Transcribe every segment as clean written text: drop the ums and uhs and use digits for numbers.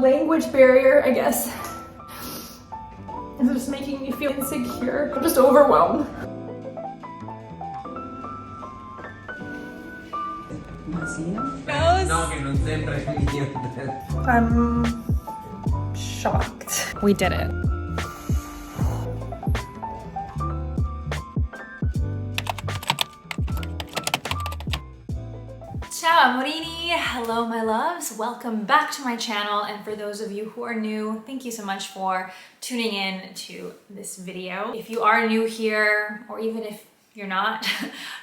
Language barrier, I guess. It's just making me feel insecure. I'm just overwhelmed. I'm shocked. We did it. Ciao amorini! Hello my loves! Welcome back to my channel, and for those of you who are new, thank you so much for tuning in to this video. If you are new here, or even if you're not,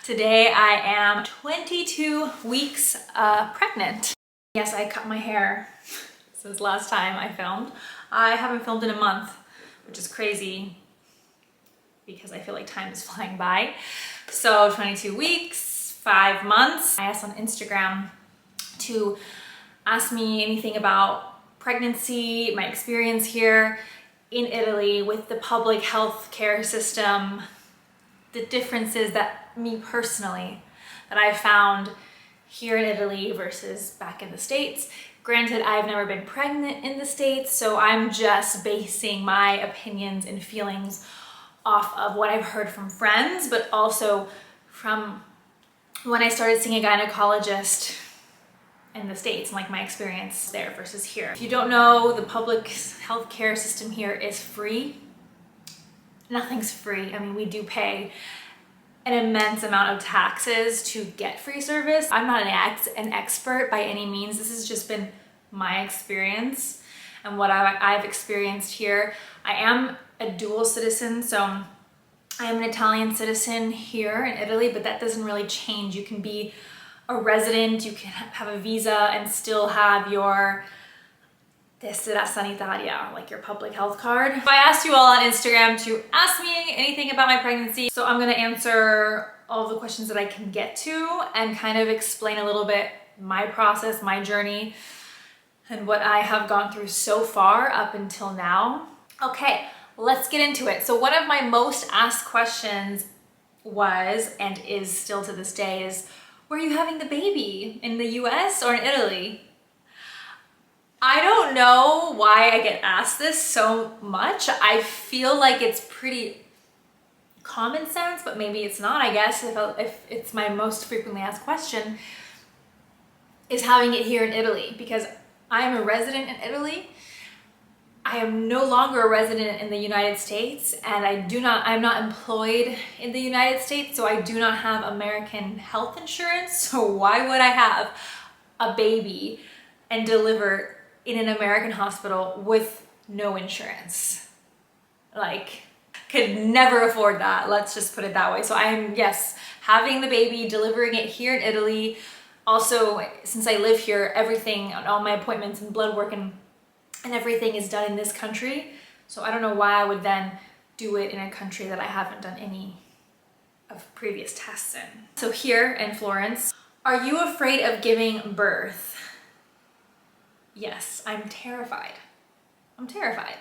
today I am 22 weeks pregnant. Yes, I cut my hair since last time I filmed. I haven't filmed in a month, which is crazy because I feel like time is flying by. So 22 weeks, 5 months. I asked on Instagram to ask me anything about pregnancy, my experience here in Italy with the public health care system, the differences that me personally that I found here in Italy versus back in the States. Granted, I've never been pregnant in the States, so I'm just basing my opinions and feelings off of what I've heard from friends, but also from when I started seeing a gynecologist in the States, like my experience there versus here. If you don't know, the public health care system here is free. Nothing's free. I mean, we do pay an immense amount of taxes to get free service. I'm not an expert by any means. This has just been my experience and what I've experienced here. I am a dual citizen, so I am an Italian citizen here in Italy, but that doesn't really change. You can be a resident, you can have a visa and still have your tessera sanitaria, like your public health card. I asked you all on Instagram to ask me anything about my pregnancy, so I'm gonna answer all the questions that I can get to and kind of explain a little bit my process, my journey, and what I have gone through so far up until now. Okay. Let's get into it. So one of my most asked questions was, and is still to this day, is where are you having the baby? In the US or in Italy? I don't know why I get asked this so much. I feel like it's pretty common sense, but maybe it's not, I guess, if it's my most frequently asked question, is having it here in Italy, because I am a resident in Italy. I am no longer a resident in the United States, and I'm not employed in the United States, so I do not have American health insurance. So why would I have a baby and deliver in an American hospital with no insurance? Like, could never afford that. Let's just put it that way. So I am, yes, having the baby, delivering it here in Italy. Also, since I live here, everything, all my appointments and blood work and everything is done in this country. So I don't know why I would then do it in a country that I haven't done any of previous tests in. So here in Florence, are you afraid of giving birth? Yes, I'm terrified. I'm terrified.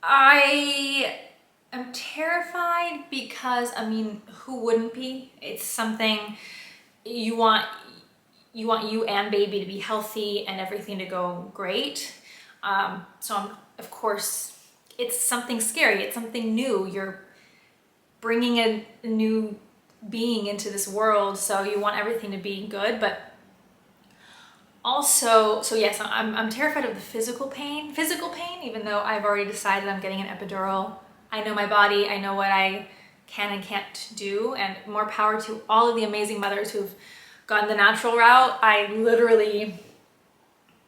I am terrified because, I mean, who wouldn't be? It's something you want you and baby to be healthy and everything to go great. So of course, it's something scary. It's something new. You're bringing a new being into this world, so you want everything to be good. But also, so yes, I'm terrified of the physical pain, even though I've already decided I'm getting an epidural. I know my body. I know what I can and can't do, and more power to all of the amazing mothers who've gone the natural route. I literally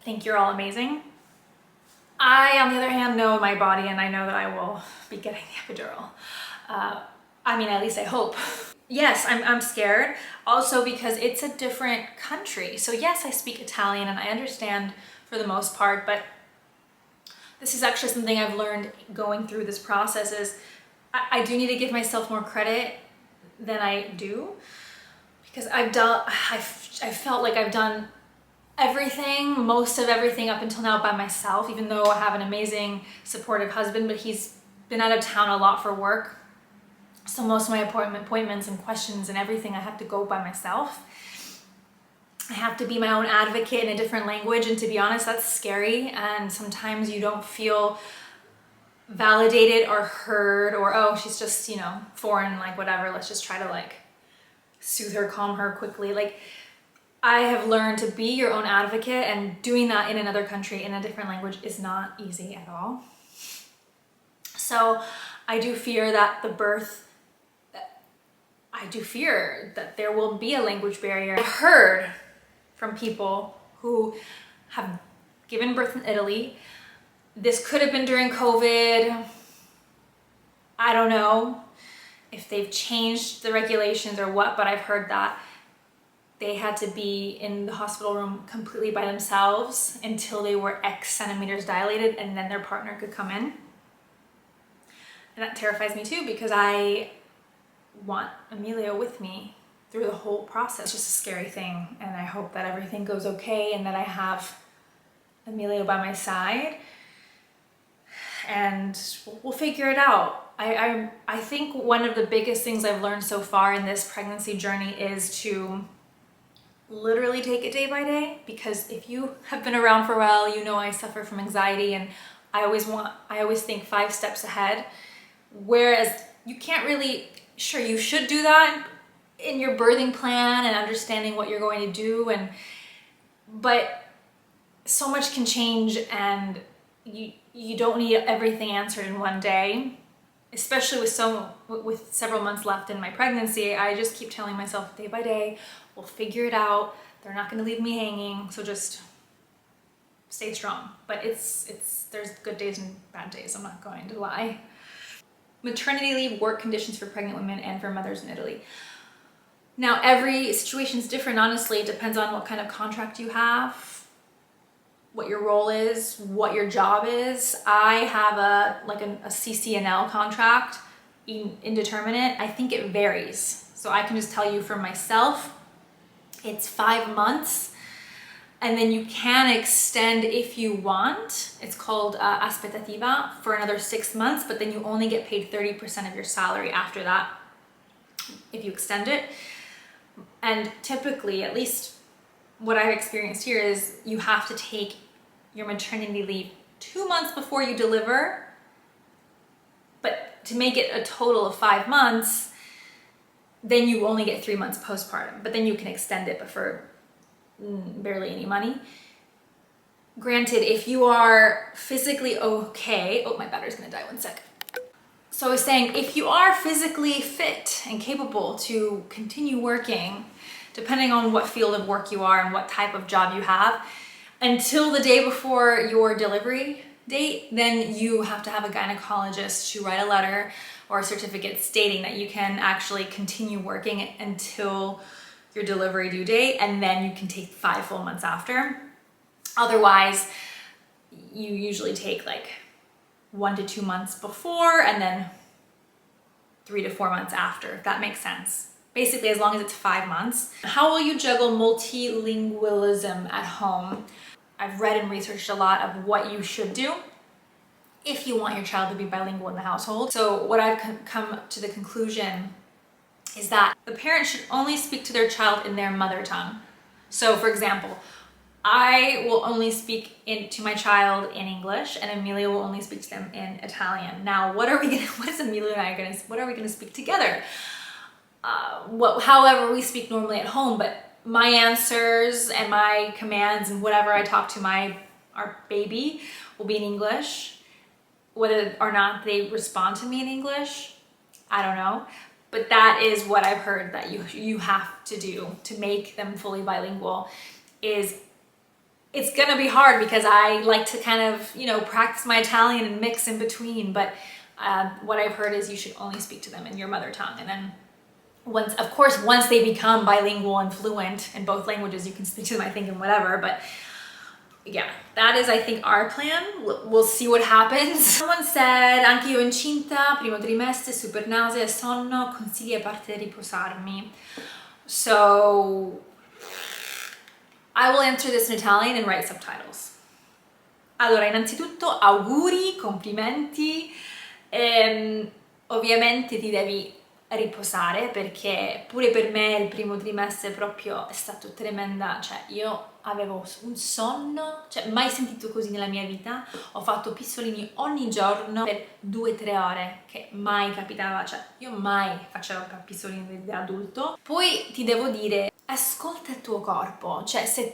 think you're all amazing. I, on the other hand, know my body, and I know that I will be getting the epidural. I mean, at least I hope. Yes, I'm scared. Also because it's a different country. So yes, I speak Italian and I understand for the most part, but this is actually something I've learned going through this process is I do need to give myself more credit than I do, because I felt like I've done everything, most of everything up until now by myself, even though I have an amazing supportive husband, but he's been out of town a lot for work. So most of my appointments and questions and everything I have to go by myself. I have to be my own advocate in a different language, and to be honest, that's scary, and sometimes you don't feel validated or heard, or oh, she's just, you know, foreign, like whatever, let's just try to like soothe her, calm her quickly. Like, I have learned to be your own advocate, and doing that in another country in a different language is not easy at all. So I do fear that there will be a language barrier. I've heard from people who have given birth in Italy. This could have been during COVID. I don't know if they've changed the regulations or what, but I've heard that they had to be in the hospital room completely by themselves until they were X centimeters dilated, and then their partner could come in. And that terrifies me too, because I want Emilio with me through the whole process. It's just a scary thing, and I hope that everything goes okay and that I have Emilio by my side, and we'll figure it out. I think one of the biggest things I've learned so far in this pregnancy journey is to literally take it day by day, because if you have been around for a while, you know I suffer from anxiety, and I always think 5 steps ahead, whereas you can't really, sure, you should do that in your birthing plan and understanding what you're going to do, but so much can change, and you don't need everything answered in one day, especially with several months left in my pregnancy. I just keep telling myself day by day, we'll figure it out. They're not going to leave me hanging, so just stay strong. But there's good days and bad days, I'm not going to lie. Maternity leave, work conditions for pregnant women and for mothers in Italy. Now, every situation is different, honestly. It depends on what kind of contract you have, what your role is, what your job is. I have a CCNL contract, indeterminate. I think it varies. So I can just tell you for myself, it's 5 months, and then you can extend if you want. It's called aspettativa, for another 6 months, but then you only get paid 30% of your salary after that if you extend it. And typically, at least what I've experienced here, is you have to take your maternity leave 2 months before you deliver, but to make it a total of 5 months, then you only get 3 months postpartum, but then you can extend it, but for barely any money. Granted, if you are physically okay, oh, my battery's gonna die, 1 sec. So I was saying, if you are physically fit and capable to continue working, depending on what field of work you are and what type of job you have, until the day before your delivery date, then you have to have a gynecologist to write a letter or a certificate stating that you can actually continue working until your delivery due date, and then you can take 5 full months after. Otherwise, you usually take like 1 to 2 months before, and then 3 to 4 months after, if that makes sense. Basically, as long as it's 5 months. How will you juggle multilingualism at home? I've read and researched a lot of what you should do if you want your child to be bilingual in the household. So what I've come to the conclusion is that the parent should only speak to their child in their mother tongue. So for example, I will only speak to my child in English, and Amelia will only speak to them in Italian. Now, what are we gonna speak together? However we speak normally at home, but my answers and my commands and whatever I talk to our baby will be in English. Whether or not they respond to me in English, I don't know. But that is what I've heard that you have to do to make them fully bilingual. It's gonna be hard, because I like to kind of, practice my Italian and mix in between, but what I've heard is you should only speak to them in your mother tongue. And then once they become bilingual and fluent in both languages, you can speak to them, I think, in whatever. But yeah, that is, I think, our plan. We'll see what happens. Someone said, anche io incinta, primo trimestre, super nausea, sonno, consigli a parte riposarmi. So I will answer this in Italian and write subtitles. Allora, innanzitutto, auguri, complimenti. Ovviamente ti devi riposare, perché pure per me il primo trimestre proprio è stato tremenda, cioè io avevo un sonno, cioè mai sentito così nella mia vita. Ho fatto pistolini ogni giorno per 2-3 ore, che mai capitava, cioè io mai facevo pistolini da adulto. Poi ti devo dire, ascolta il tuo corpo, cioè se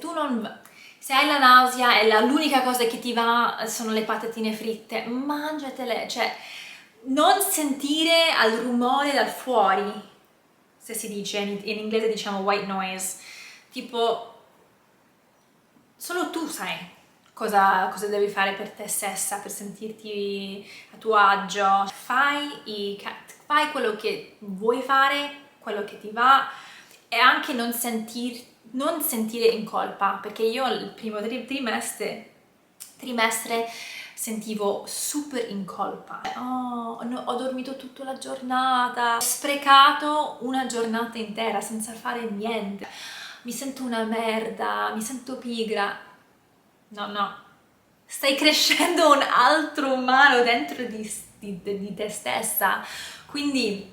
hai la nausea e l'unica cosa che ti va sono le patatine fritte, mangiatele, cioè non sentire al rumore dal fuori, se si dice, in inglese diciamo white noise, tipo solo tu sai cosa devi fare per te stessa, per sentirti a tuo agio. Fai quello che vuoi fare, quello che ti va, e anche non sentire in colpa, perché io il primo trimestre sentivo super in colpa. Oh, no, ho dormito tutta la giornata, ho sprecato una giornata intera senza fare niente. Mi sento una merda, mi sento pigra. No, stai crescendo un altro umano dentro di te stessa, quindi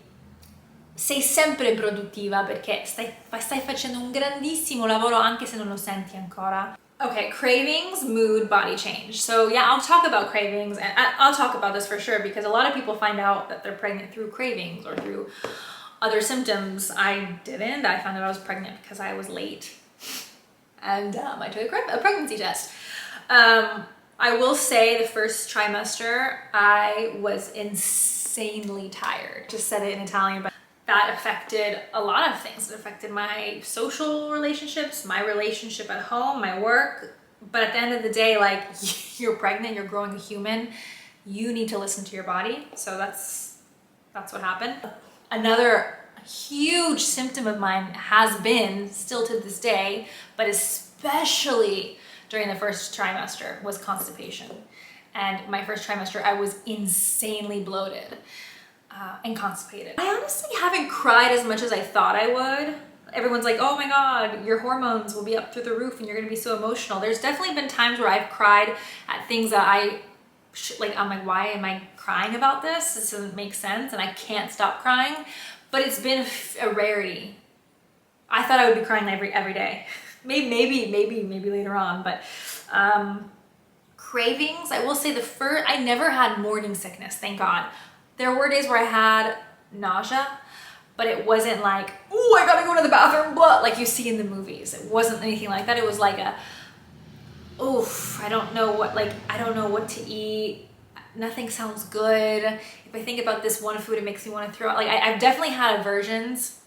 sei sempre produttiva perché stai facendo un grandissimo lavoro anche se non lo senti ancora. Okay, cravings, mood, body change. So yeah, I'll talk about cravings, and I'll talk about this for sure because a lot of people find out that they're pregnant through cravings or through other symptoms. I didn't. I found out I was pregnant because I was late and I took a pregnancy test. I will say the first trimester I was insanely tired. Just said it in Italian, but that affected a lot of things. It affected my social relationships, my relationship at home, my work. But at the end of the day, like, you're pregnant, you're growing a human, you need to listen to your body. So that's what happened. Another huge symptom of mine has been, still to this day, but especially during the first trimester, was constipation. And my first trimester, I was insanely bloated. And constipated. I honestly haven't cried as much as I thought I would. Everyone's like, oh my god, your hormones will be up through the roof and you're gonna be so emotional. There's definitely been times where I've cried at things that I'm like, why am I crying about this? This doesn't make sense and I can't stop crying. But it's been a rarity. I thought I would be crying every day. Maybe later on, but cravings, I will say I never had morning sickness, thank God. There were days where I had nausea, but it wasn't like, oh, I gotta go to the bathroom, blah, like you see in the movies. It wasn't anything like that. It was like I don't know what to eat. Nothing sounds good. If I think about this one food, it makes me want to throw up. Like I've definitely had aversions.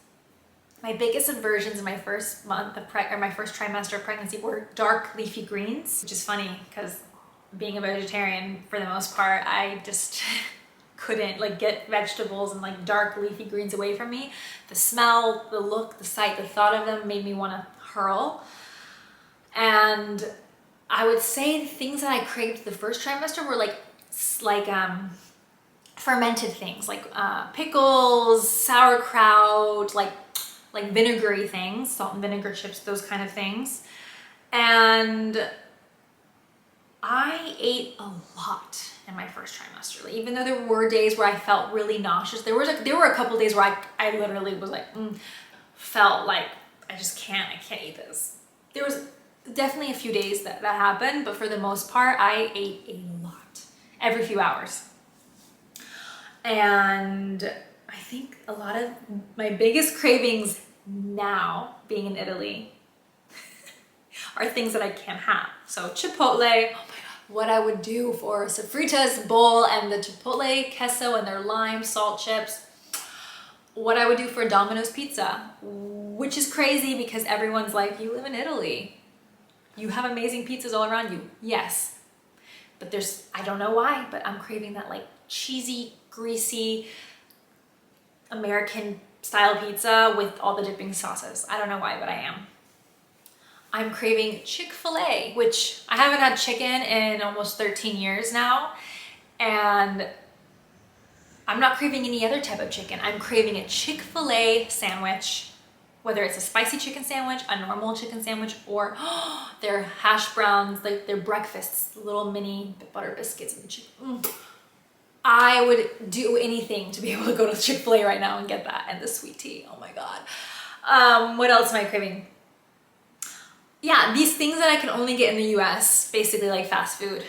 My biggest aversions in my first month of my first trimester of pregnancy were dark leafy greens, which is funny because being a vegetarian for the most part, I just couldn't like get vegetables and like dark leafy greens away from me. The smell, the look, the sight, the thought of them made me want to hurl. And I would say the things that I craved the first trimester were like fermented things, like pickles, sauerkraut, like vinegary things, salt and vinegar chips, those kind of things. And I ate a lot in my first trimester. Like, even though there were days where I felt really nauseous, there were a couple days where I literally was like, felt like I can't eat this. There was definitely a few days that happened, but for the most part, I ate a lot every few hours. And I think a lot of my biggest cravings now, being in Italy, are things that I can't have. So Chipotle, oh my god, what I would do for a sofrita's bowl and the Chipotle queso and their lime salt chips. What I would do for Domino's pizza, which is crazy because everyone's like, you live in Italy. You have amazing pizzas all around you. Yes, but I don't know why, but I'm craving that like cheesy, greasy, American style pizza with all the dipping sauces. I don't know why, but I am. I'm craving Chick-fil-A, which I haven't had chicken in almost 13 years now. And I'm not craving any other type of chicken. I'm craving a Chick-fil-A sandwich, whether it's a spicy chicken sandwich, a normal chicken sandwich, or their hash browns, like their breakfasts, little mini butter biscuits and chicken. I would do anything to be able to go to Chick-fil-A right now and get that and the sweet tea. Oh my God. What else am I craving? Yeah, these things that I can only get in the US, basically like fast food.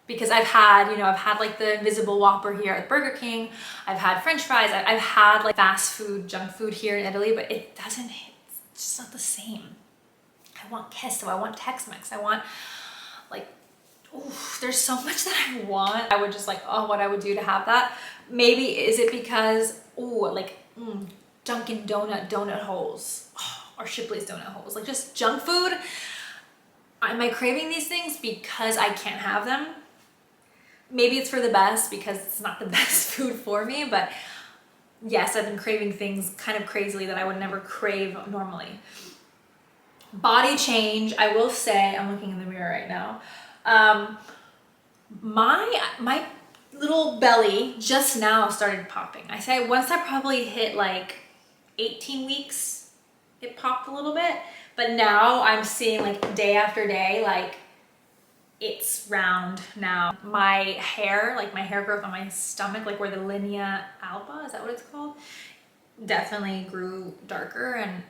Because I've had, you know, I've had like the Invisible Whopper here at Burger King. I've had French fries. I've had like fast food, junk food here in Italy, but it doesn't hit. It's just not the same. I want queso. I want Tex-Mex. I want like, oof, there's so much that I want. I would just like, oh, what I would do to have that. Maybe is it because, Dunkin' donut holes, or Shipley's donut holes, like just junk food. Am I craving these things because I can't have them? Maybe it's for the best because it's not the best food for me, but yes, I've been craving things kind of crazily that I would never crave normally. Body change, I will say, I'm looking in the mirror right now. My little belly just now started popping. I say once I probably hit like 18 weeks, it popped a little bit, but now I'm seeing like day after day, like it's round now. My hair, like my hair growth on my stomach, like where the linea alba, is that what it's called? Definitely grew darker. And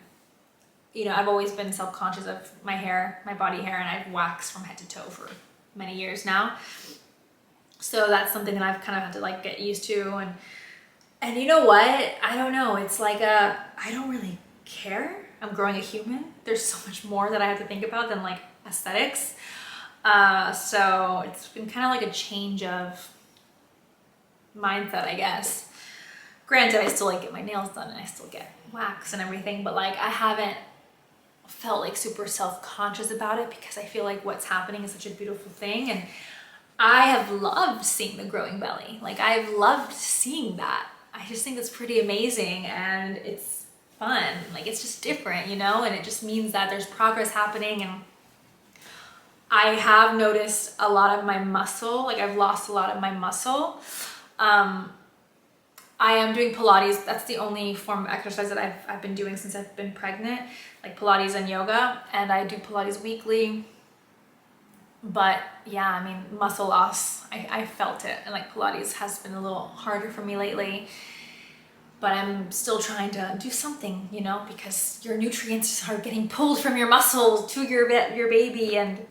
you know, I've always been self-conscious of my hair, my body hair, and I've waxed from head to toe for many years now. So that's something that I've kind of had to like get used to. And you know what? I don't know. It's like I don't really care. I'm growing a human. There's so much more that I have to think about than like aesthetics. So it's been kind of like a change of mindset, I guess. Granted, I still like get my nails done and I still get wax and everything, but like I haven't felt like super self-conscious about it because I feel like what's happening is such a beautiful thing. And I have loved seeing the growing belly. Like I've loved seeing that. I just think it's pretty amazing and it's fun. Like it's just different, you know, and it just means that there's progress happening. And I have noticed a lot of my muscle, like I've lost a lot of my muscle. I am doing Pilates. That's the only form of exercise that I've been doing since I've been pregnant, like Pilates and yoga. And I do Pilates weekly. But yeah, I mean, muscle loss, I felt it. And like Pilates has been a little harder for me lately. But I'm still trying to do something, you know, because your nutrients are getting pulled from your muscles to your baby. And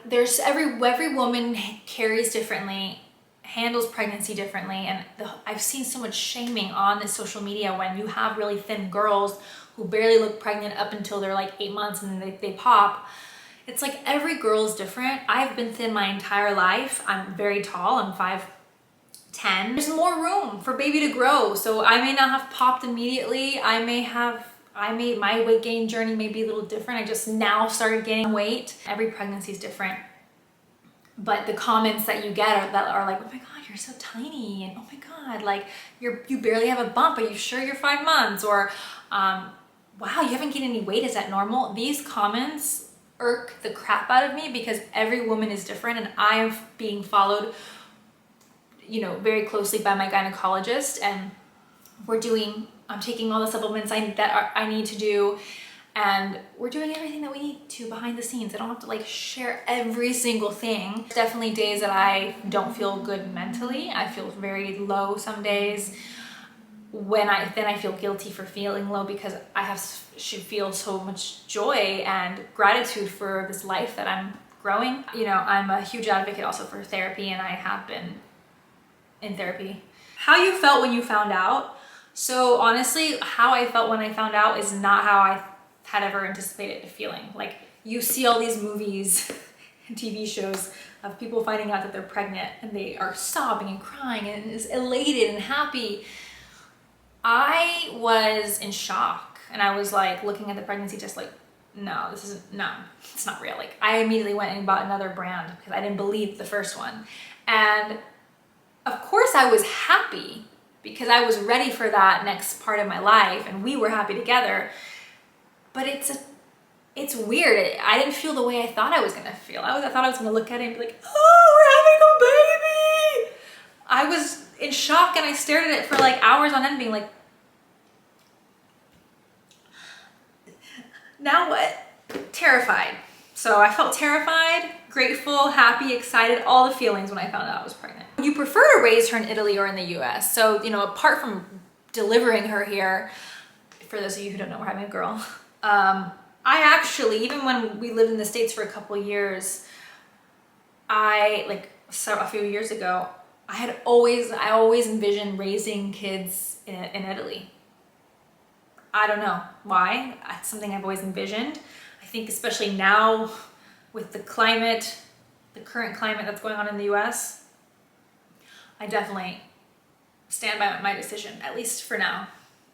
there's every woman carries differently, handles pregnancy differently. And I've seen so much shaming on the social media when you have really thin girls who barely look pregnant up until they're like 8 months and then they pop. It's like every girl is different. I've been thin my entire life. I'm very tall. I'm 5'10". There's more room for baby to grow. So I may not have popped immediately. My weight gain journey may be a little different. I just now started gaining weight. Every pregnancy is different. But the comments that you get that are like, oh my God, you're so tiny. And oh my God, like you barely have a bump. Are you sure you're 5 months? Or, wow, you haven't gained any weight. Is that normal? These comments irk the crap out of me because every woman is different. And I'm being followed, you know, very closely by my gynecologist, and I'm taking all the supplements I need to do, and we're doing everything that we need to behind the scenes. I don't have to like share every single thing. Definitely days that I don't feel good mentally. I feel very low some days. Then I feel guilty for feeling low because I should feel so much joy and gratitude for this life that I'm growing. You know, I'm a huge advocate also for therapy, and I have been in therapy. How you felt when you found out. So honestly, how I felt when I found out is not how I had ever anticipated feeling. Like you see all these movies and TV shows of people finding out that they're pregnant and they are sobbing and crying and is elated and happy. I was in shock and I was like looking at the pregnancy test like, no, it's not real. Like I immediately went and bought another brand because I didn't believe the first one. And of course I was happy because I was ready for that next part of my life and we were happy together. But it's weird. I didn't feel the way I thought I was gonna feel. I thought I was gonna look at it and be like, oh, we're having a baby. I was in shock and I stared at it for like hours on end being like, now what? Terrified. So I felt terrified, grateful, happy, excited, all the feelings when I found out I was pregnant. you prefer to raise her in Italy or in the US? So, you know, apart from delivering her here, for those of you who don't know, we're having a girl. I actually, even when we lived in the States for a couple of years, a few years ago, I always envisioned raising kids in Italy. I don't know why. It's something I've always envisioned. I think especially now with the climate, the current climate that's going on in the US, I definitely stand by my decision, at least for now.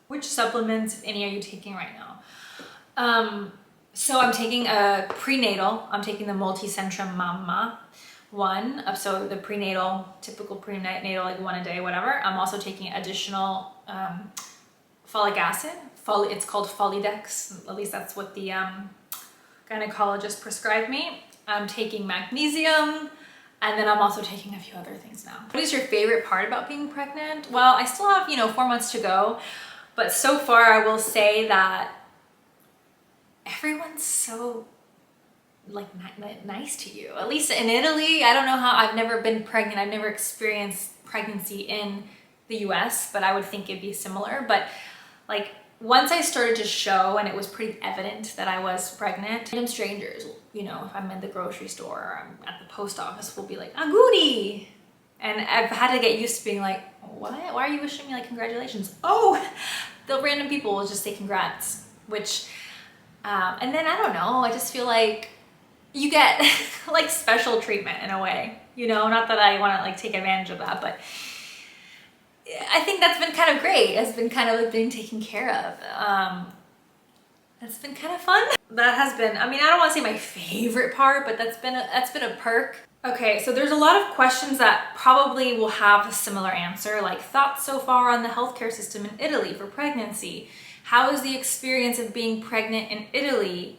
Which supplements, if any, are you taking right now? So I'm taking a prenatal. I'm taking the Multicentra Mamma one. So the prenatal, typical prenatal, like 1 a day, whatever. I'm also taking additional folic acid. It's called Folidex. At least that's what the gynecologist prescribed me. I'm taking magnesium, and then I'm also taking a few other things now. What is your favorite part about being pregnant? Well, I still have, 4 months to go, but so far I will say that everyone's so nice to you. At least in Italy, I don't know how, I've never been pregnant. I've never experienced pregnancy in the US, but I would think it'd be similar. But like, once I started to show and it was pretty evident that I was pregnant, random strangers, if I'm in the grocery store or I'm at the post office, will be like, Aguri! And I've had to get used to being like, what? Why are you wishing me like congratulations? Oh, the random people will just say congrats, which, and then I don't know, I just feel like you get like special treatment in a way, not that I want to like take advantage of that, but I think that's been kind of great. It's been kind of like being taken care of. It's been kind of fun. That has been, I don't want to say my favorite part, but that's been a perk. Okay, so there's a lot of questions that probably will have a similar answer, like thoughts so far on the healthcare system in Italy for pregnancy. How is the experience of being pregnant in Italy?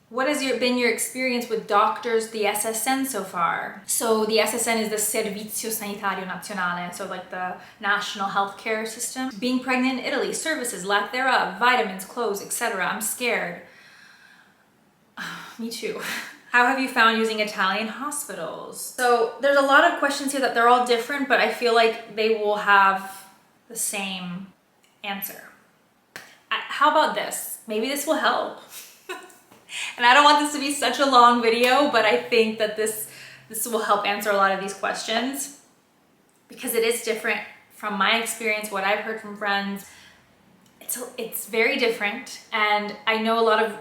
What has been your experience with doctors, the SSN so far? So the SSN is the Servizio Sanitario Nazionale, so like the national healthcare system. Being pregnant in Italy, services, lack thereof, vitamins, clothes, etc. I'm scared. Me too. How have you found using Italian hospitals? So there's a lot of questions here that they're all different, but I feel like they will have the same answer. How about this? Maybe this will help. And I don't want this to be such a long video, but I think that this will help answer a lot of these questions because it is different from my experience, what I've heard from friends. It's very different. And I know a lot of,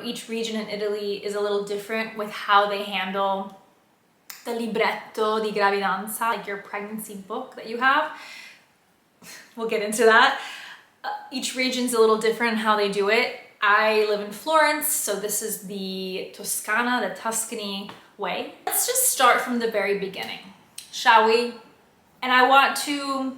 each region in Italy is a little different with how they handle the libretto di gravidanza, like your pregnancy book that you have. We'll get into that. Each region's a little different in how they do it. I live in Florence, so this is the Toscana, the Tuscany way. Let's just start from the very beginning, shall we? And I want to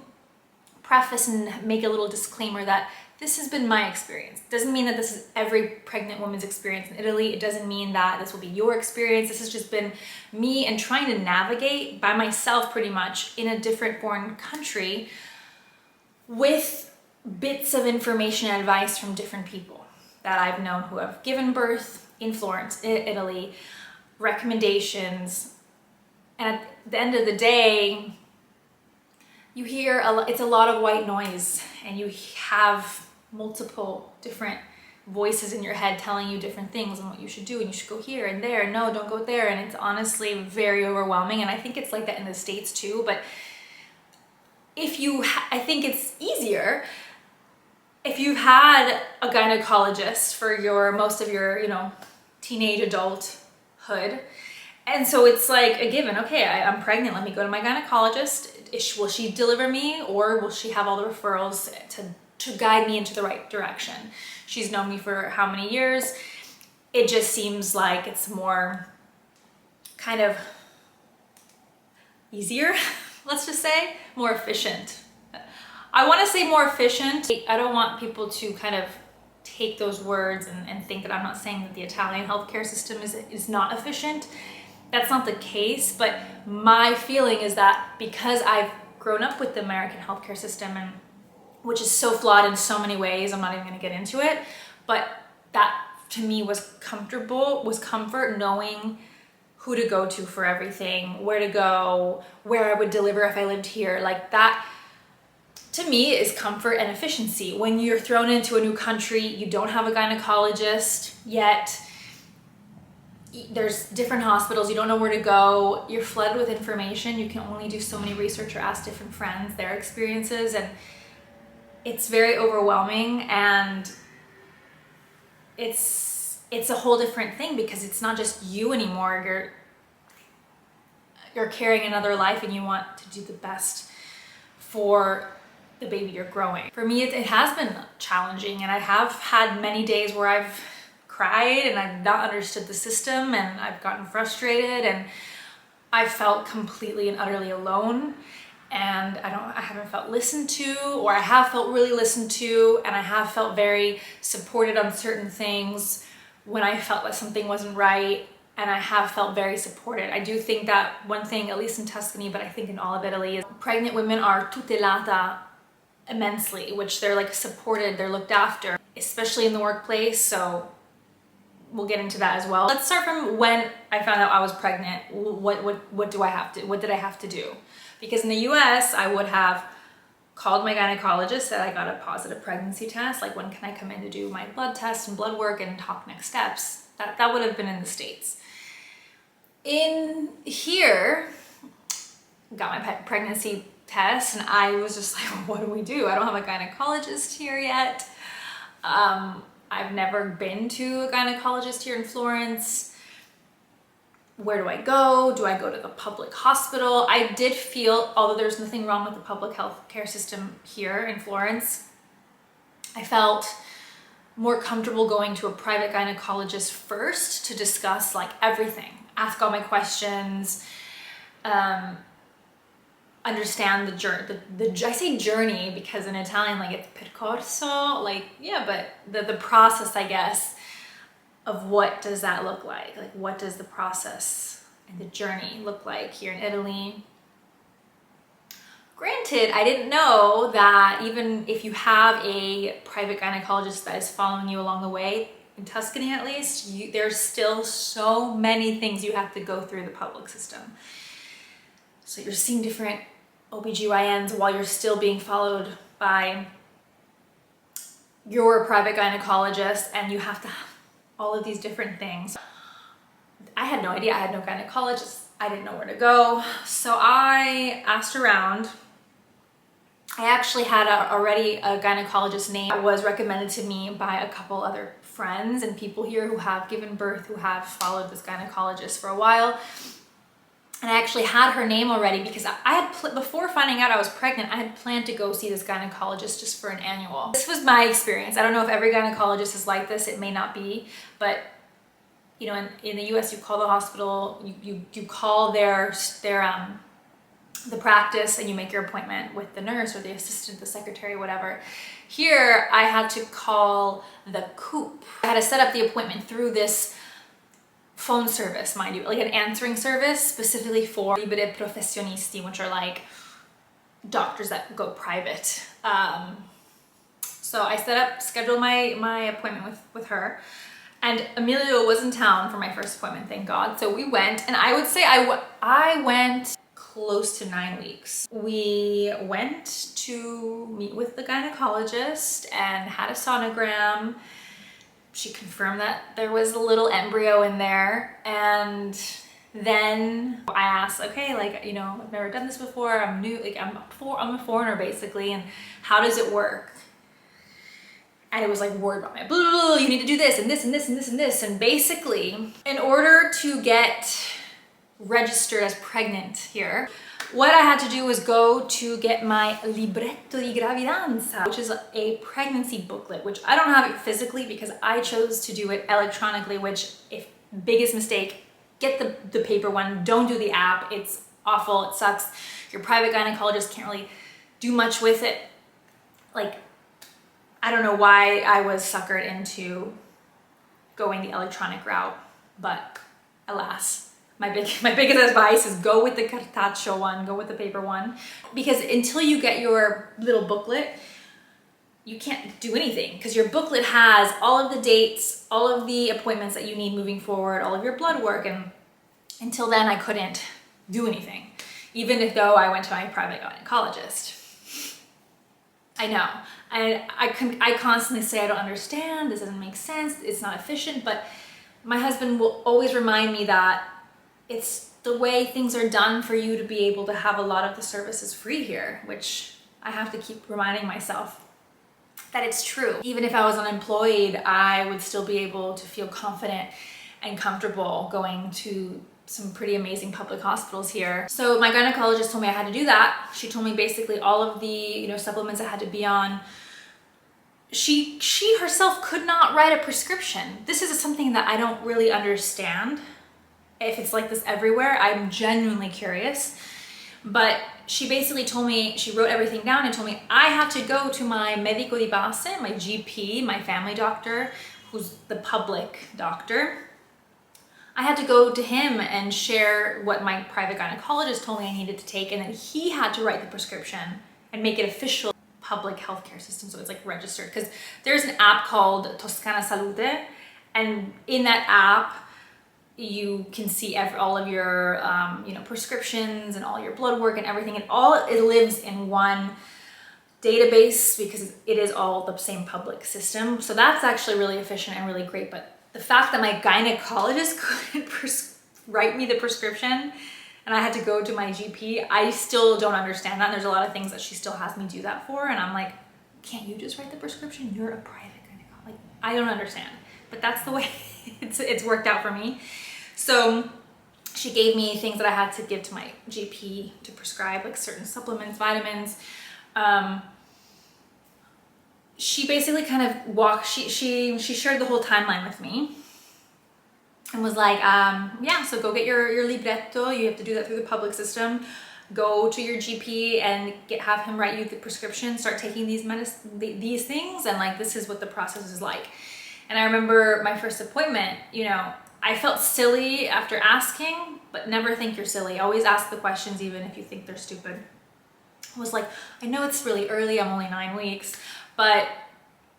preface and make a little disclaimer that this has been my experience. It doesn't mean that this is every pregnant woman's experience in Italy. It doesn't mean that this will be your experience. This has just been me and trying to navigate by myself pretty much in a different foreign country with bits of information and advice from different people that I've known who have given birth in Florence, Italy, recommendations. And at the end of the day, you hear it's a lot of white noise, and you have multiple different voices in your head telling you different things and what you should do, and you should go here and there, no, don't go there. And it's honestly very overwhelming. And I think it's like that in the States too, but I think it's easier if you've had a gynecologist for most of your, teenage adulthood. And so it's like a given, okay, I'm pregnant, let me go to my gynecologist. Will she deliver me, or will she have all the referrals to guide me into the right direction? She's known me for how many years? It just seems like it's more kind of easier, let's just say, more efficient. I want to say more efficient. I don't want people to kind of take those words and think that I'm not saying that the Italian healthcare system is not efficient. That's not the case, but my feeling is that because I've grown up with the American healthcare system, and which is so flawed in so many ways, I'm not even going to get into it, but that to me was comfort knowing who to go to for everything, where to go, where I would deliver if I lived here. Like that, to me, is comfort and efficiency. When you're thrown into a new country, you don't have a gynecologist yet, there's different hospitals, you don't know where to go, you're flooded with information, you can only do so many research or ask different friends their experiences, and it's very overwhelming, and it's a whole different thing because it's not just you anymore. You're carrying another life, and you want to do the best for the baby you're growing. For me, it has been challenging, and I have had many days where I've cried and I've not understood the system, and I've gotten frustrated, and I felt completely and utterly alone, and I haven't felt listened to, or I have felt really listened to, and I have felt very supported on certain things when I felt like something wasn't right, and I have felt very supported. I do think that one thing, at least in Tuscany, but I think in all of Italy, is pregnant women are tutelata immensely, which they're like supported, they're looked after, especially in the workplace. So we'll get into that as well. Let's start from when I found out I was pregnant. What did I have to do? Because in the US, I would have called my gynecologist, said I got a positive pregnancy test, like when can I come in to do my blood test and blood work and talk next steps. That would have been in the States. In here, got my pregnancy test, and I was just like, what do we do? I don't have a gynecologist here yet. I've never been to a gynecologist here in Florence. Where do I go? Do I go to the public hospital? I did feel, although there's nothing wrong with the public health care system here in Florence, I felt more comfortable going to a private gynecologist first to discuss like everything, ask all my questions, understand the journey. I say journey because in Italian, like it's percorso, like, yeah, but the process, I guess, of what does that look like? Like, what does the process and the journey look like here in Italy? Granted, I didn't know that even if you have a private gynecologist that is following you along the way, in Tuscany at least, there's still so many things you have to go through the public system. So you're seeing different OBGYNs while you're still being followed by your private gynecologist, and you have to have all of these different things. I had no idea. I had no gynecologist. I didn't know where to go. So I asked around. I actually had already a gynecologist name that was recommended to me by a couple other friends and people here who have given birth, who have followed this gynecologist for a while. And I actually had her name already because I had, before finding out I was pregnant, I had planned to go see this gynecologist just for an annual. This was my experience. I don't know if every gynecologist is like this. It may not be, but you know, in the US, you call the hospital, you call the practice, and you make your appointment with the nurse or the assistant, the secretary, whatever. Here, I had to call the coop. I had to set up the appointment through this phone service, mind you, like an answering service specifically for liberi professionisti, which are like doctors that go private. So I scheduled my appointment with her, and Emilio was in town for my first appointment, thank God. So we went, and I would say I went close to 9 weeks. We went to meet with the gynecologist and had a sonogram. She confirmed that there was a little embryo in there, and then I asked, okay, like, you know, I've never done this before, I'm new, like I'm a foreigner basically, and how does it work? And it was like word by mouth, you need to do this and this and this and this and this, and basically, in order to get registered as pregnant here, what I had to do was go to get my libretto di gravidanza, which is a pregnancy booklet, which I don't have it physically because I chose to do it electronically, which, if biggest mistake, get the paper one, don't do the app. It's awful, it sucks. Your private gynecologist can't really do much with it. Like, I don't know why I was suckered into going the electronic route, but alas. My biggest advice is go with the cartaceo one, go with the paper one, because until you get your little booklet, you can't do anything, because your booklet has all of the dates, all of the appointments that you need moving forward, all of your blood work, and Until then, I couldn't do anything, even if though I went to my private gynecologist. I know, I constantly say I don't understand, this doesn't make sense, it's not efficient, but my husband will always remind me that it's the way things are done for you to be able to have a lot of the services free here, which I have to keep reminding myself that it's true. Even if I was unemployed, I would still be able to feel confident and comfortable going to some pretty amazing public hospitals here. So my gynecologist told me I had to do that. She told me basically all of the, you know, supplements I had to be on. She herself could not write a prescription. This is something that I don't really understand. If it's like this everywhere, I'm genuinely curious. But she basically told me, she wrote everything down and told me I have to go to my medico di base, my GP, my family doctor, who's the public doctor. I had to go to him and share what my private gynecologist told me I needed to take, and then he had to write the prescription and make it official public healthcare system, so it's like registered. Because there's an app called Toscana Salute, and in that app you can see all of your you know, prescriptions and all your blood work and everything, and it lives in one database because it is all the same public system. So that's actually really efficient and really great. But the fact that my gynecologist couldn't write me the prescription and I had to go to my GP, I still don't understand that. And there's a lot of things that she still has me do that for, and I'm like, can't you just write the prescription? You're a private gynecologist. Like, I don't understand, but that's the way it's worked out for me. So she gave me things that I had to give to my GP to prescribe, like certain supplements, vitamins. She basically kind of she shared the whole timeline with me and was like, yeah, so go get your libretto. You have to do that through the public system. Go to your GP and have him write you the prescription. Start taking these things, and like, this is what the process is like. And I remember my first appointment, you know, I felt silly after asking, but never think you're silly. Always ask the questions even if you think they're stupid. I was like, I know it's really early, I'm only 9 weeks, but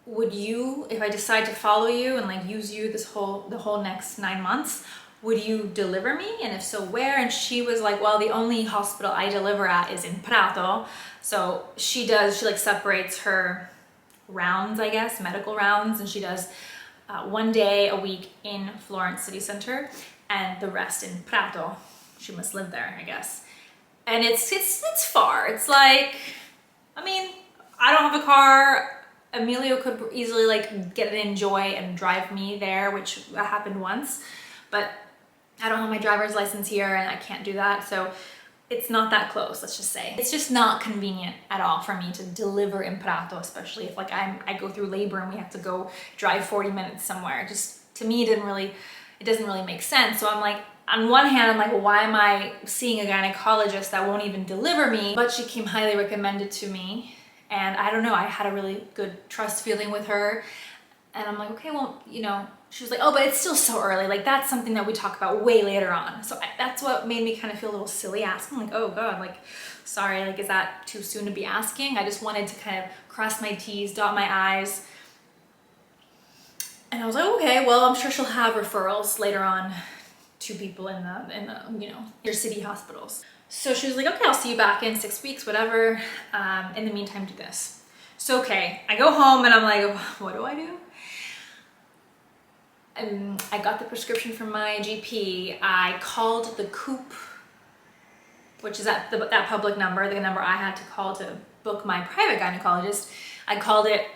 would you, if I decide to follow you and like use you the whole next 9 months, would you deliver me? And if so, where? And she was like, well, the only hospital I deliver at is in Prato. So she like separates her rounds, I guess, medical rounds, and she does 1 day a week in Florence city center and the rest in Prato. She must live there, I guess. And it's far. It's like, I mean, I don't have a car. Emilio could easily like get an Enjoy and drive me there, which happened once, but I don't have my driver's license here and I can't do that. So it's not that close, let's just say. It's just not convenient at all for me to deliver in Prato, especially if like I go through labor and we have to go drive 40 minutes somewhere. Just, to me, it doesn't really make sense. So I'm like, on one hand, I'm like, well, why am I seeing a gynecologist that won't even deliver me? But she came highly recommended to me. And I don't know, I had a really good trust feeling with her. And I'm like, okay, well, you know, she was like, oh, but it's still so early. Like, that's something that we talk about way later on. So that's what made me kind of feel a little silly asking, like, oh God, like, sorry, like, is that too soon to be asking? I just wanted to kind of cross my T's, dot my I's. And I was like, okay, well, I'm sure she'll have referrals later on to people in the you know, your city hospitals. So she was like, okay, I'll see you back in 6 weeks, whatever. In the meantime, do this. So, okay, I go home and I'm like, what do I do? And I got the prescription from my GP. I called the Coop, which is that public number, the number I had to call to book my private gynecologist. I called it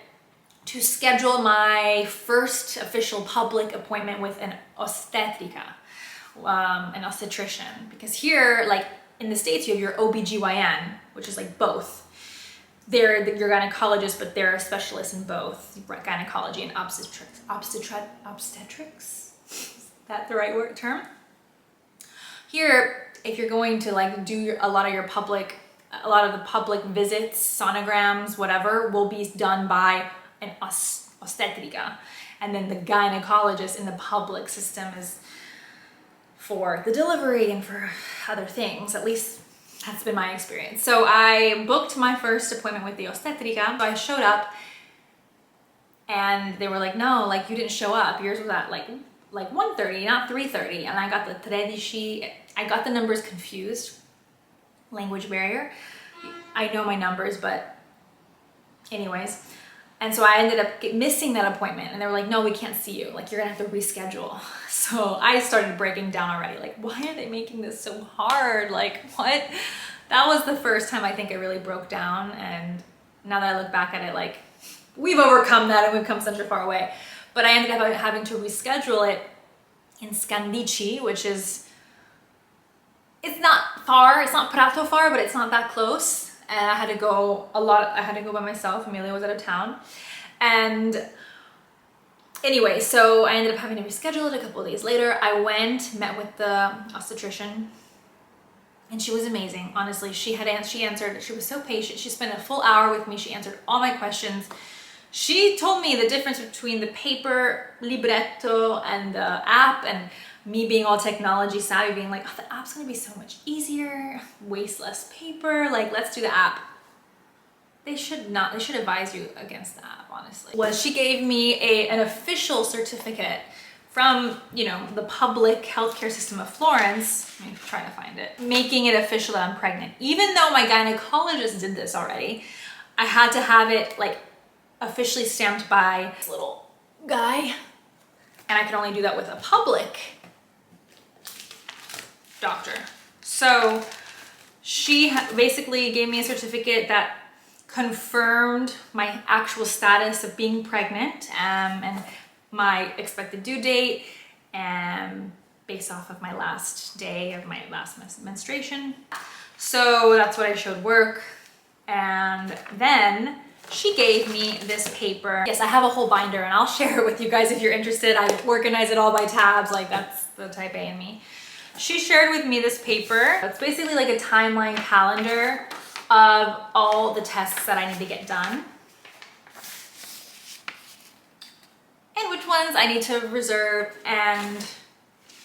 to schedule my first official public appointment with an ostetrica, an obstetrician. Because here, like, in the States, you have your OBGYN, which is like both. They're your gynecologist, but they're a specialist in both gynecology and obstetrics. Is that the right term? Here, if you're going to like do a lot of the public visits, sonograms, whatever, will be done by an obstetrica. And then the gynecologist in the public system is for the delivery and for other things. At least that's been my experience. So I booked my first appointment with the obstetrica. So I showed up and they were like, no, like, you didn't show up. Yours was at like like 1:30, not 3:30, and I got the tredici. I got the numbers confused. Language barrier. I know my numbers, but anyways. And so I ended up missing that appointment, and they were like, no, we can't see you. Like, you're gonna have to reschedule. So I started breaking down already. Like, why are they making this so hard? Like, what? That was the first time I think I really broke down. And now that I look back at it, like, we've overcome that and we've come such a far way. But I ended up having to reschedule it in Scandici, which is, it's not far, it's not Prato far, but it's not that close. And I had to go I had to go by myself. Amelia was out of town. And anyway, so I ended up having to reschedule it a couple of days later. I went, met with the obstetrician, and she was amazing. Honestly, she answered, she was so patient. She spent a full hour with me. She answered all my questions. She told me the difference between the paper libretto and the app, and me being all technology savvy, being like, oh, the app's gonna be so much easier, waste less paper, like, let's do the app. They should advise you against the app, honestly. Was she gave me an official certificate from, you know, the public healthcare system of Florence. Let me try to find it. Making it official that I'm pregnant. Even though my gynecologist did this already, I had to have it like officially stamped by this little guy. And I could only do that with a public doctor. So she basically gave me a certificate that confirmed my actual status of being pregnant, and my expected due date, based off of my last day of my last menstruation. So that's what I showed work. And then she gave me this paper. Yes, I have a whole binder, and I'll share it with you guys if you're interested. I organize it all by tabs, like that's the type A in me. She shared with me this paper. It's basically like a timeline calendar of all the tests that I need to get done and which ones I need to reserve. And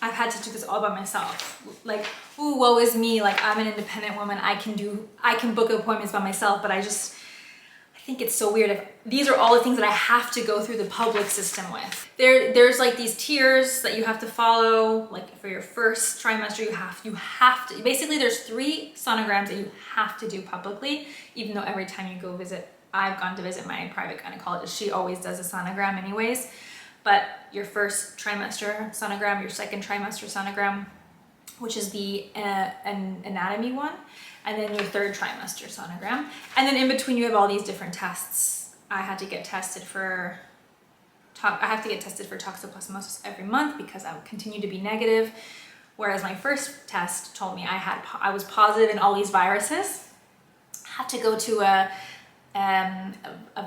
I've had to do this all by myself. Like, ooh, woe is me. Like, I'm an independent woman. I can book appointments by myself, but I think it's so weird if these are all the things that I have to go through the public system with. There's like these tiers that you have to follow. Like, for your first trimester, you have to, basically there's 3 sonograms that you have to do publicly, even though every time you go visit, I've gone to visit my private gynecologist, she always does a sonogram anyways. But your first trimester sonogram, your second trimester sonogram, which is the an anatomy one, and then your third trimester sonogram. And then in between you have all these different tests. I have to get tested for toxoplasmosis every month because I would continue to be negative. Whereas my first test told me I was positive in all these viruses. I had to go to a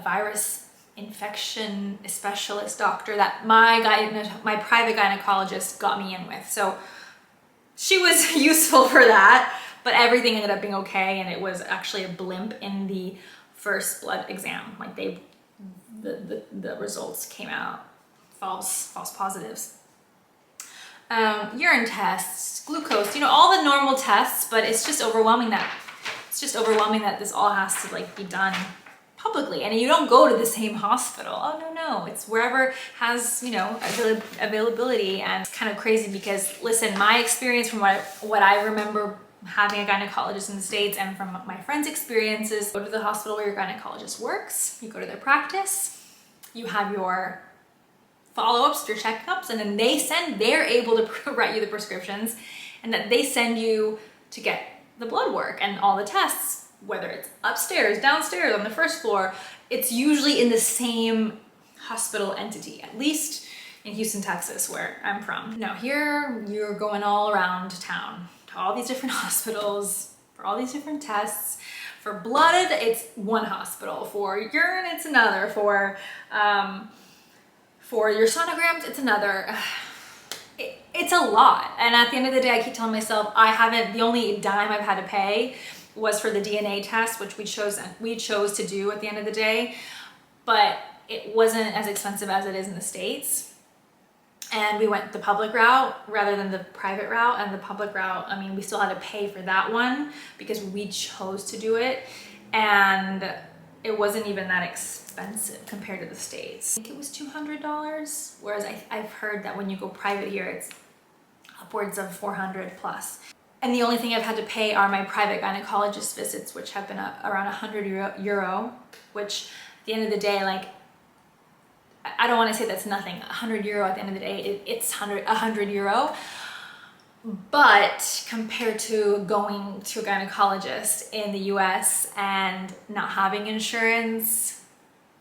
virus infection specialist doctor that my private gynecologist got me in with. So she was useful for that, but everything ended up being okay, and it was actually a blimp in the first blood exam. Like, the results came out false positives. Urine tests, glucose, you know, all the normal tests, but it's just overwhelming that this all has to like be done publicly, and you don't go to the same hospital. Oh no, it's wherever has, you know, availability. And it's kind of crazy because, listen, my experience from what I remember having a gynecologist in the States and from my friends' experiences, go to the hospital where your gynecologist works, you go to their practice, you have your follow-ups, your checkups, and then they're able to write you the prescriptions, and that they send you to get the blood work and all the tests. Whether it's upstairs, downstairs, on the first floor, it's usually in the same hospital entity, at least in Houston, Texas, where I'm from. Now here, you're going all around town to all these different hospitals for all these different tests. For blood, it's one hospital. For urine, it's another. For your sonograms, it's another. It's a lot. And at the end of the day, I keep telling myself, the only dime I've had to pay was for the DNA test, which we chose to do at the end of the day, but it wasn't as expensive as it is in the States. And we went the public route rather than the private route. And the public route, I mean, we still had to pay for that one because we chose to do it. And it wasn't even that expensive compared to the States. I think it was $200, whereas I've heard that when you go private here, it's upwards of 400 plus. And the only thing I've had to pay are my private gynecologist visits, which have been around 100 euro, which at the end of the day, like, I don't want to say that's nothing. 100 euro at the end of the day, it's 100 euro. But compared to going to a gynecologist in the US and not having insurance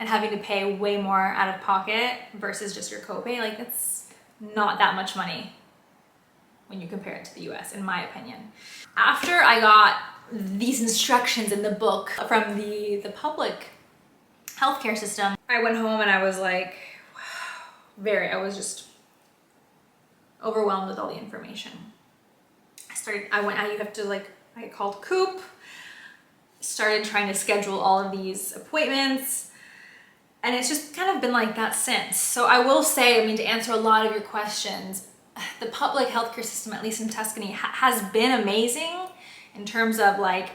and having to pay way more out of pocket versus just your copay, like, it's not that much money when you compare it to the US, in my opinion. After I got these instructions in the book from the public healthcare system, I went home and I was like, wow, I was just overwhelmed with all the information. I called Coop, started trying to schedule all of these appointments, and it's just kind of been like that since. So I will say, I mean, to answer a lot of your questions, the public healthcare system, at least in Tuscany, has been amazing in terms of like,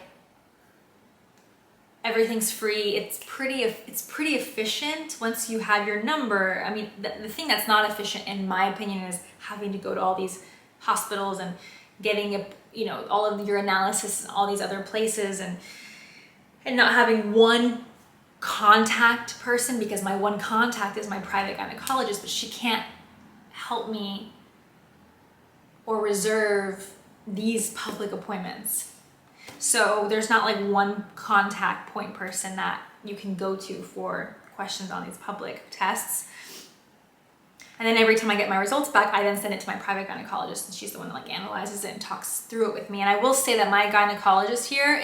everything's free. It's pretty efficient once you have your number. I mean, the thing that's not efficient, in my opinion, is having to go to all these hospitals and getting all of your analysis in all these other places, and not having one contact person, because my one contact is my private gynecologist, but she can't help me or reserve these public appointments. So there's not like one contact point person that you can go to for questions on these public tests. And then every time I get my results back, I then send it to my private gynecologist, and she's the one that like analyzes it and talks through it with me. And I will say that my gynecologist here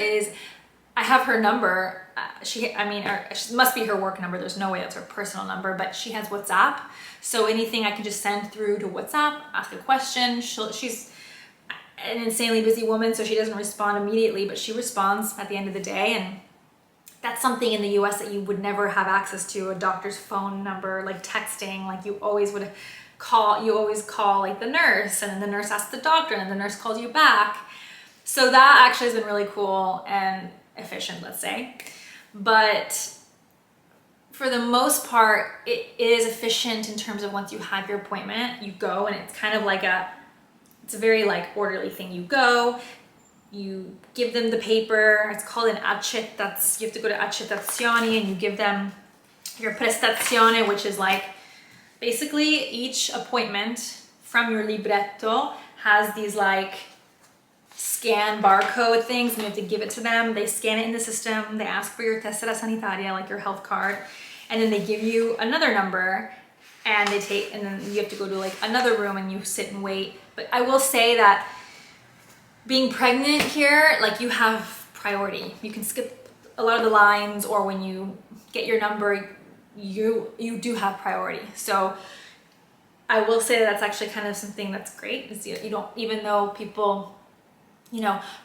I have her number. She must be her work number. There's no way that's her personal number, but she has WhatsApp. So anything I can just send through to WhatsApp, ask a question. She's an insanely busy woman, so she doesn't respond immediately, but she responds at the end of the day. And that's something in the US that you would never have access to, a doctor's phone number, like texting. Like, you always call like the nurse, and then the nurse asks the doctor, and then the nurse calls you back. So that actually has been really cool and efficient, let's say. But for the most part, it is efficient in terms of once you have your appointment, you go, and it's kind of like it's a very like orderly thing. You go, you give them the paper, it's called an accettazione. You have to go to accettazione, and you give them your prestazione, which is like, basically each appointment from your libretto has these like scan barcode things, and you have to give it to them. They scan it in the system, they ask for your tessera sanitaria, like your health card, and then they give you another number, and then you have to go to like another room and you sit and wait. But I will say that being pregnant here, like, you have priority. You can skip a lot of the lines, or when you get your number, you do have priority. So I will say that's actually kind of something that's great, is you don't, even though people,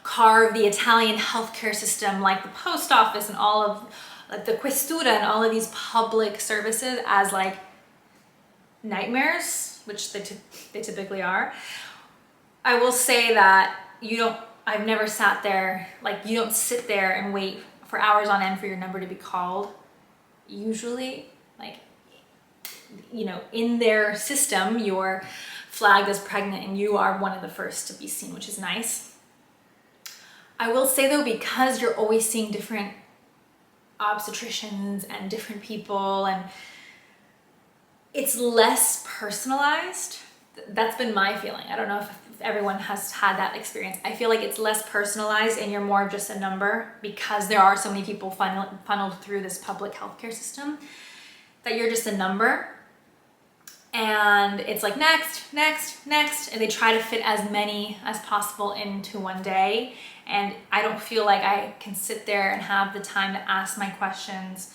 carve the Italian healthcare system, like the post office and all of like the questura and all of these public services, as like nightmares, which they typically are. I will say that I've never sat there, like, you don't sit there and wait for hours on end for your number to be called. Usually, like, in their system, you're flagged as pregnant and you are one of the first to be seen, which is nice. I will say though, because you're always seeing different obstetricians and different people, and it's less personalized. That's been my feeling. I don't know if everyone has had that experience. I feel like it's less personalized, and you're more of just a number, because there are so many people funneled through this public healthcare system, that you're just a number. And it's like next, next, next, and they try to fit as many as possible into one day. And I don't feel like I can sit there and have the time to ask my questions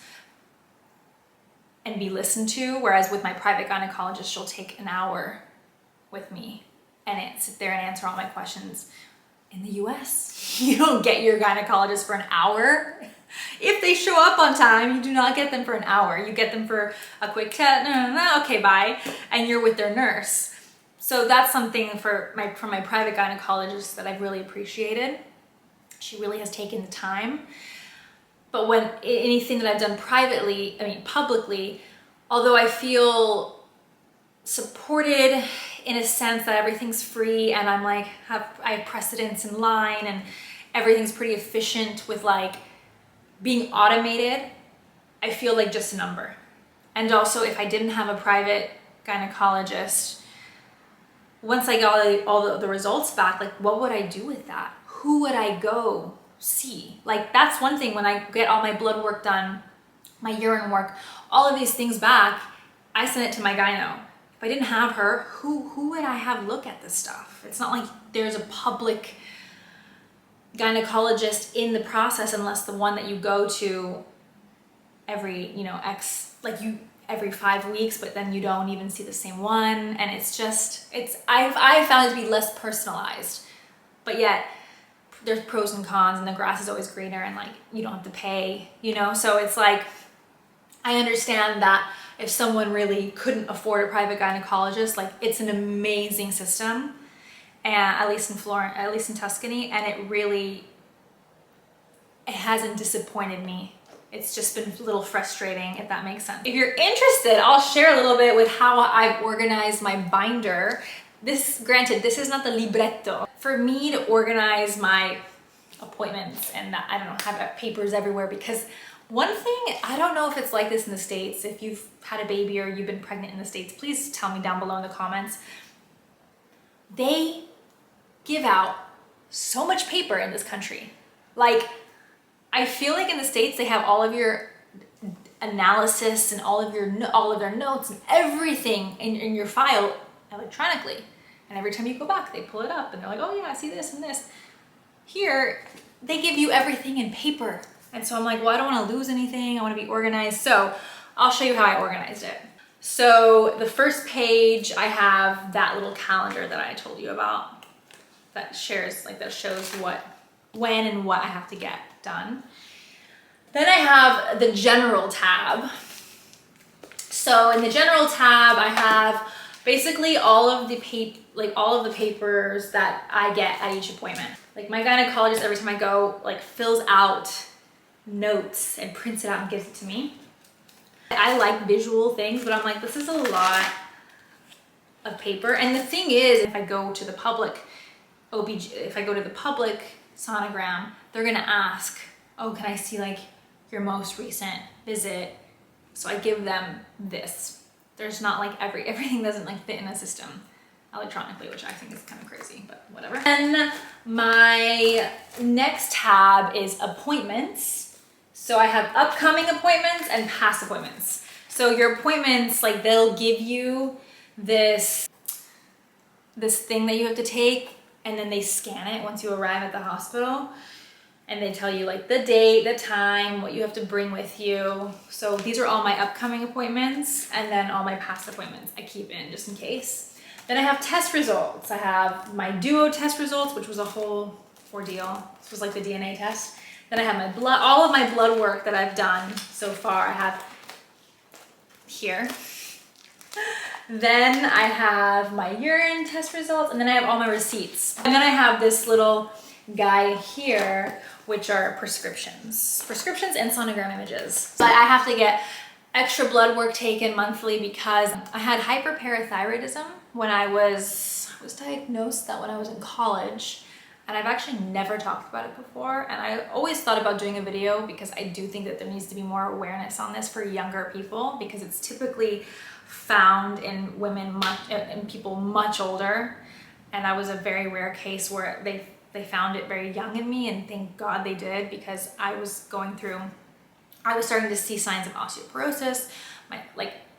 and be listened to. Whereas with my private gynecologist, she'll take an hour with me and sit there and answer all my questions. In the US, you don't get your gynecologist for an hour. If they show up on time, you do not get them for an hour. You get them for a quick chat, okay, bye, and you're with their nurse. So that's something from my private gynecologist that I've really appreciated. She really has taken the time. But when anything that I've done privately, I mean publicly, although I feel supported in a sense that everything's free and I'm like, I have precedence in line and everything's pretty efficient with like being automated, I feel like just a number. And also if I didn't have a private gynecologist, once I got all the results back, like what would I do with that? Who would I go see? Like that's one thing when I get all my blood work done, my urine work, all of these things back, I send it to my gyno. If I didn't have her, who would I have look at this stuff? It's not like there's a public gynecologist in the process unless the one that you go to every, every 5 weeks, but then you don't even see the same one. And it's just, I found it to be less personalized, but yet there's pros and cons and the grass is always greener and like, you don't have to pay, So it's like, I understand that if someone really couldn't afford a private gynecologist, like it's an amazing system, and at least in Tuscany, and it hasn't disappointed me. It's just been a little frustrating, if that makes sense. If you're interested, I'll share a little bit with how I've organized my binder. Granted, this is not the libretto. For me to organize my appointments and that, I don't know, have papers everywhere, because one thing, I don't know if it's like this in the States, if you've had a baby or you've been pregnant in the States, please tell me down below in the comments. They give out so much paper in this country. Like, I feel like in the States, they have all of your analysis and all of their notes and everything in your file electronically. And every time you go back, they pull it up and they're like, oh yeah, I see this and this. Here, they give you everything in paper. And so I'm like, well, I don't want to lose anything. I want to be organized. So I'll show you how I organized it. So the first page, I have that little calendar that I told you about that shows when and what I have to get done. Then I have the general tab. So in the general tab, I have basically all of the papers that I get at each appointment. Like my gynecologist, every time I go, like fills out notes and prints it out and gives it to me. I like visual things, but I'm like, this is a lot of paper. And the thing is, if I go to the public sonogram, they're gonna ask, oh, can I see like your most recent visit? So I give them this. There's not like everything doesn't like fit in the system electronically, which I think is kind of crazy, but whatever. And my next tab is appointments. So I have upcoming appointments and past appointments. So your appointments, like they'll give you this thing that you have to take, and then they scan it once you arrive at the hospital, and they tell you like the date, the time, what you have to bring with you. So these are all my upcoming appointments, and then all my past appointments I keep in just in case. Then I have test results. I have my duo test results, which was a whole ordeal. This was like the DNA test. Then I have all of my blood work that I've done so far. I have here. Then I have my urine test results, and then I have all my receipts. And then I have this little guy here, which are prescriptions and sonogram images. But I have to get extra blood work taken monthly because I had hyperparathyroidism when I was diagnosed that when I was in college. And I've actually never talked about it before. And I always thought about doing a video because I do think that there needs to be more awareness on this for younger people, because it's typically found in women, in people much older. And I was a very rare case where they found it very young in me, and thank God they did, because I was starting to see signs of osteoporosis,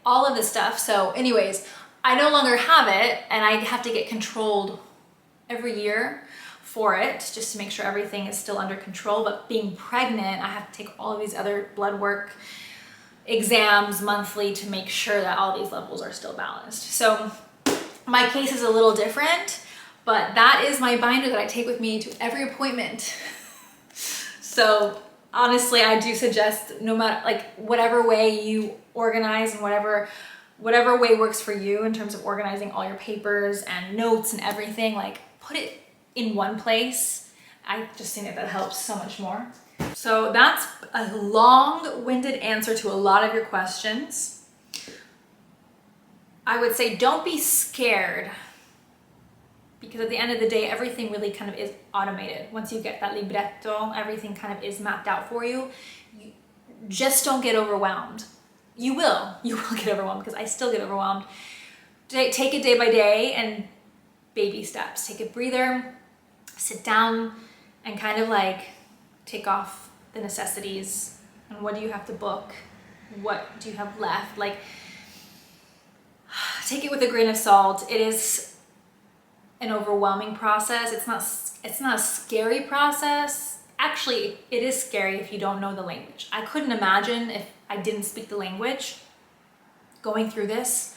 all of this stuff. So anyways, I no longer have it, and I have to get controlled every year for it, just to make sure everything is still under control. But being pregnant, I have to take all of these other blood work exams monthly to make sure that all these levels are still balanced. So my case is a little different, but that is my binder that I take with me to every appointment. So honestly, I do suggest, no matter whatever way you organize and whatever way works for you in terms of organizing all your papers and notes and everything, put it in one place. I just think that helps so much more. So that's a long-winded answer to a lot of your questions. I would say don't be scared, because at the end of the day, everything really kind of is automated. Once you get that libretto, everything kind of is mapped out for you. Just don't get overwhelmed. You will get overwhelmed, because I still get overwhelmed. Take it day by day and baby steps. Take a breather, sit down, and kind of like take off the necessities. And what do you have to book? What do you have left? Like, take it with a grain of salt. It is an overwhelming process. It's not a scary process. Actually, it is scary if you don't know the language. I couldn't imagine if I didn't speak the language going through this.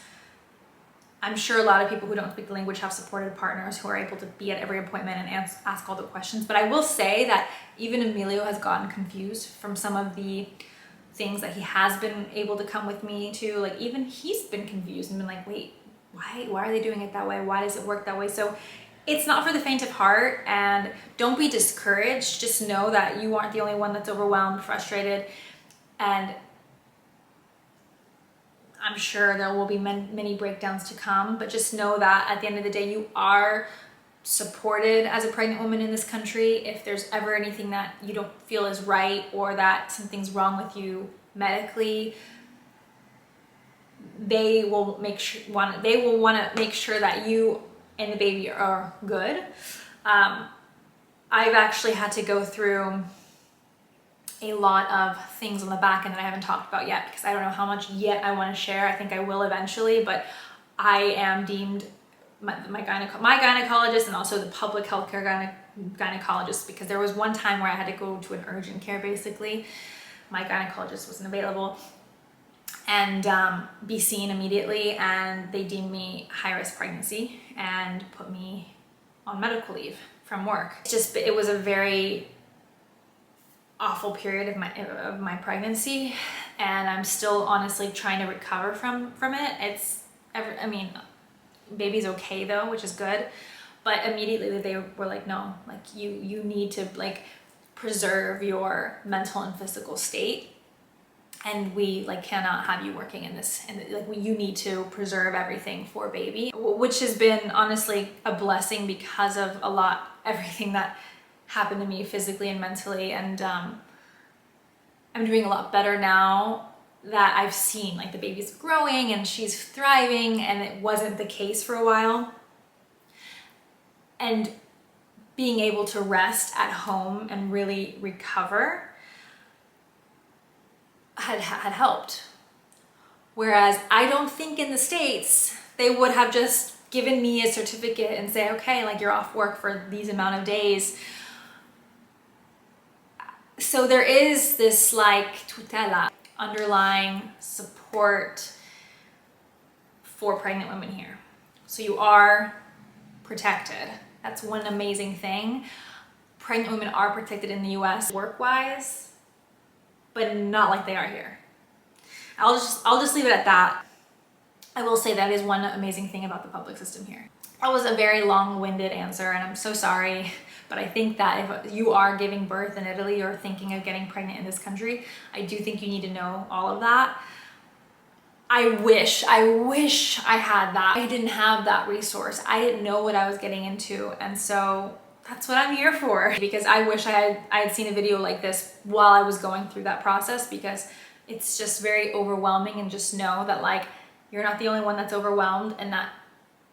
I'm sure a lot of people who don't speak the language have supported partners who are able to be at every appointment and ask all the questions. But I will say that even Emilio has gotten confused from some of the things that he has been able to come with me to. Like, even he's been confused and been like, wait, why are they doing it that way? Why does it work that way? So it's not for the faint of heart, and don't be discouraged. Just know that you aren't the only one that's overwhelmed, frustrated, and I'm sure there will be many breakdowns to come, but just know that at the end of the day, you are supported as a pregnant woman in this country. If there's ever anything that you don't feel is right, or that something's wrong with you medically, they will want to make sure that you and the baby are good. I've actually had to go through a lot of things on the back end that I haven't talked about yet, because I don't know how much yet I want to share. I think I will eventually, but I am deemed my gynecologist and also the public healthcare gynecologist, because there was one time where I had to go to an urgent care. Basically, my gynecologist wasn't available, and be seen immediately, and they deemed me high-risk pregnancy and put me on medical leave from work. It was a very awful period of my pregnancy, and I'm still honestly trying to recover from it. I mean, baby's okay though, which is good, but immediately they were like, no, like you need to like preserve your mental and physical state, and we like cannot have you working in this, and like you need to preserve everything for baby, which has been honestly a blessing because of everything that happened to me physically and mentally. And I'm doing a lot better now that I've seen like the baby's growing and she's thriving, and it wasn't the case for a while. And being able to rest at home and really recover had helped. Whereas I don't think in the States they would have just given me a certificate and say, okay, like you're off work for these amount of days. So there is this like tutela, underlying support for pregnant women here. So you are protected. That's one amazing thing. Pregnant women are protected in the US work-wise, but not like they are here. I'll just leave it at that. I will say that is one amazing thing about the public system here. That was a very long-winded answer, and I'm so sorry, but I think that if you are giving birth in Italy or thinking of getting pregnant in this country, I do think you need to know all of that. I wish I had that. I didn't have that resource. I didn't know what I was getting into, and so that's what I'm here for. Because I wish I had seen a video like this while I was going through that process, because it's just very overwhelming. And just know that like you're not the only one that's overwhelmed, and that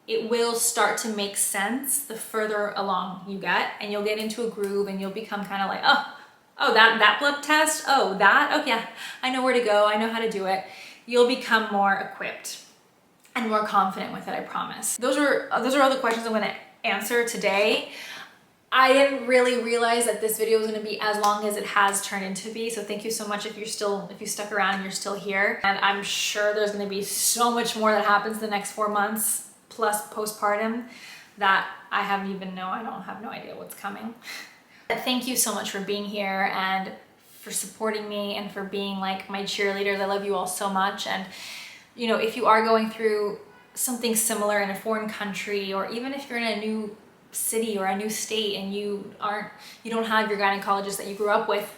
it will start to make sense the further along you get, and you'll get into a groove, and you'll become kind of like, oh, that blood test, oh, that, okay, yeah, I know where to go, I know how to do it. You'll become more equipped and more confident with it, I promise. Those are all the questions I'm gonna answer today. I didn't really realize that this video was gonna be as long as it has turned into be, so thank you so much if you stuck around and you're still here. And I'm sure there's gonna be so much more that happens the next 4 months plus postpartum that I don't have no idea what's coming. But thank you so much for being here and for supporting me and for being like my cheerleaders. I love you all so much. And you know, if you are going through something similar in a foreign country, or even if you're in a new city or a new state and you don't have your gynecologist that you grew up with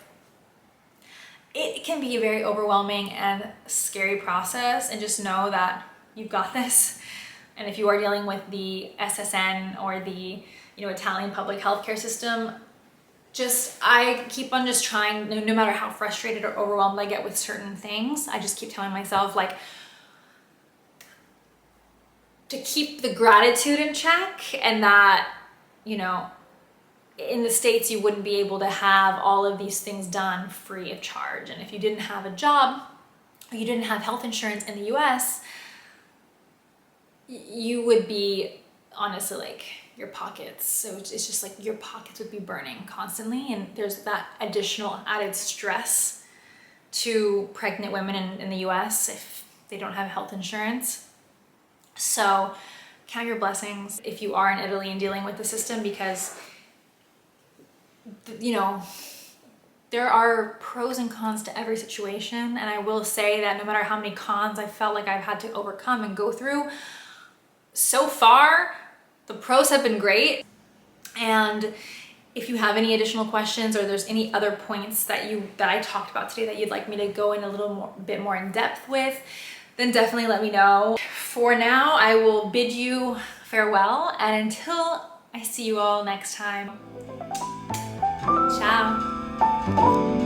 it can be a very overwhelming and scary process, and just know that you've got this. And if you are dealing with the SSN or the, you know, Italian public healthcare system, I keep on just trying, no matter how frustrated or overwhelmed I get with certain things, I just keep telling myself, like, to keep the gratitude in check, and that, you know, in the States you wouldn't be able to have all of these things done free of charge. And if you didn't have a job or you didn't have health insurance in the US, you would be, honestly, like, your pockets. So it's just like your pockets would be burning constantly. And there's that additional added stress to pregnant women in the US if they don't have health insurance. So count your blessings if you are in Italy and dealing with the system, because, you know, there are pros and cons to every situation. And I will say that no matter how many cons I felt like I've had to overcome and go through, so far, the pros have been great. And if you have any additional questions, or there's any other points that I talked about today that you'd like me to go in a little bit more in depth with, then definitely let me know. For now, I will bid you farewell, and until I see you all next time, ciao.